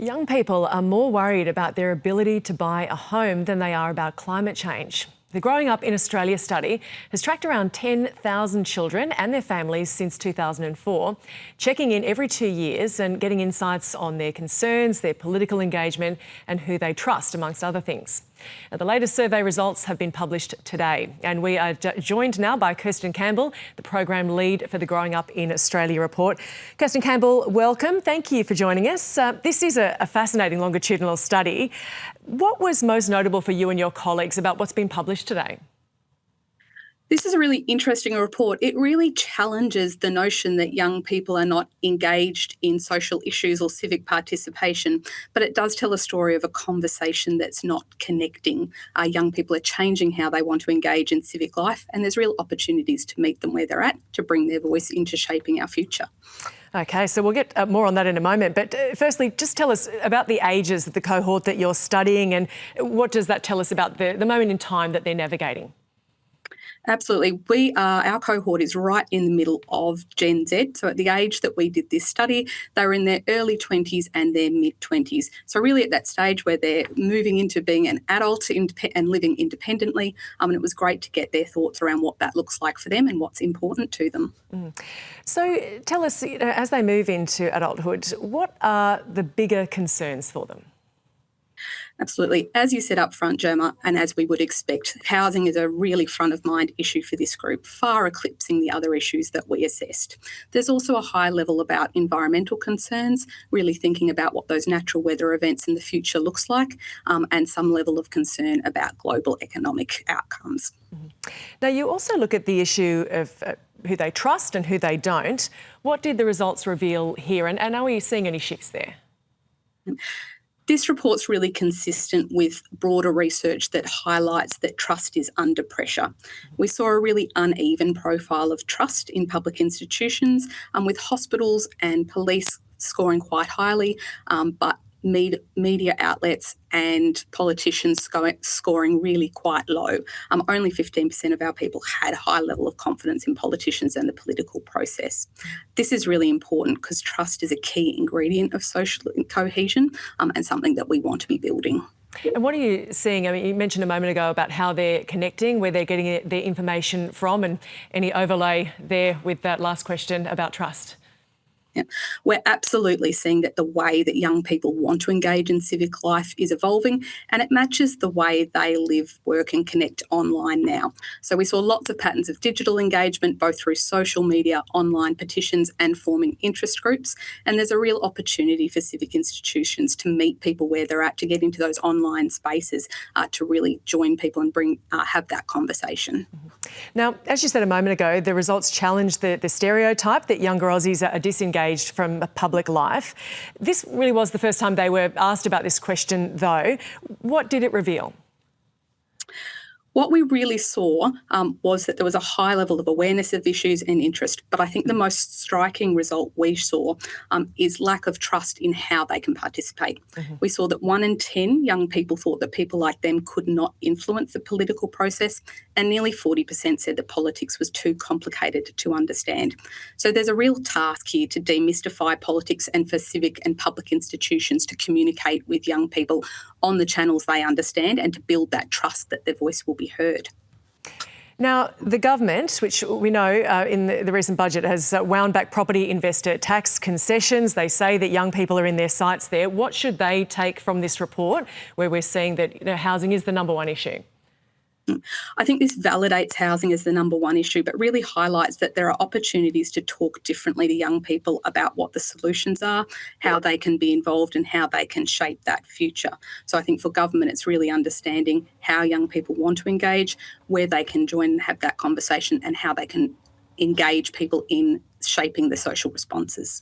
Young people are more worried about their ability to buy a home than they are about climate change. The Growing Up in Australia study has tracked around 10,000 children and their families since 2004, checking in every 2 years and getting insights on their concerns, their political engagement and who they trust, amongst other things. Now, the latest survey results have been published today, and we are joined now by Kirsten Campbell, the program lead for the Growing Up in Australia report. Kirsten Campbell, welcome. Thank you for joining us. This is a fascinating longitudinal study. What was most notable for you and your colleagues about what's been published today? This is a really interesting report. It really challenges the notion that young people are not engaged in social issues or civic participation, but it does tell a story of a conversation that's not connecting. Young people are changing how they want to engage in civic life, and there's real opportunities to meet them where they're at, to bring their voice into shaping our future. Okay, so we'll get more on that in a moment. But firstly, just tell us about the ages of the cohort that you're studying, and what does that tell us about the moment in time that they're navigating? Absolutely. Our cohort is right in the middle of Gen Z. So at the age that we did this study, they were in their early 20s and their mid-20s. So really at that stage where they're moving into being an adult and living independently. And it was great to get their thoughts around what that looks like for them and what's important to them. So tell us, as they move into adulthood, what are the bigger concerns for them? Absolutely. As you said up front, Gemma, and as we would expect, housing is a really front of mind issue for this group, far eclipsing the other issues that we assessed. There's also a high level about environmental concerns, really thinking about what those natural weather events in the future looks like, and some level of concern about global economic outcomes. Now, you also look at the issue of who they trust and who they don't. What did the results reveal here, and are we seeing any shifts there? This report's really consistent with broader research that highlights that trust is under pressure. We saw a really uneven profile of trust in public institutions, with hospitals and police scoring quite highly, but media outlets and politicians scoring really quite low. Only 15% of our people had a high level of confidence in politicians and the political process. This is really important because trust is a key ingredient of social cohesion, and something that we want to be building. And what are you seeing? I mean, you mentioned a moment ago about how they're connecting, where they're getting their information from, and any overlay there with that last question about trust? Yeah. We're absolutely seeing that the way that young people want to engage in civic life is evolving, and it matches the way they live, work and connect online now. So we saw lots of patterns of digital engagement, both through social media, online petitions and forming interest groups. And there's a real opportunity for civic institutions to meet people where they're at, to get into those online spaces, to really join people and have that conversation. Now, as you said a moment ago, the results challenged the stereotype that younger Aussies are disengaged from public life. This really was the first time they were asked about this question, though. What did it reveal? What we really saw was that there was a high level of awareness of issues and interest, but I think the most striking result we saw is lack of trust in how they can participate. We saw that 1 in 10 young people thought that people like them could not influence the political process, and nearly 40% said that politics was too complicated to understand. So there's a real task here to demystify politics and for civic and public institutions to communicate with young people on the channels they understand and to build that trust that their voice will be heard. Now, the government, which we know in the recent budget, has wound back property investor tax concessions. They say that young people are in their sights there. What should they take from this report, where we're seeing that housing is the number one issue? I think this validates housing as the number one issue, but really highlights that there are opportunities to talk differently to young people about what the solutions are, how they can be involved and how they can shape that future. So I think for government, it's really understanding how young people want to engage, where they can join and have that conversation, and how they can engage people in shaping the social responses.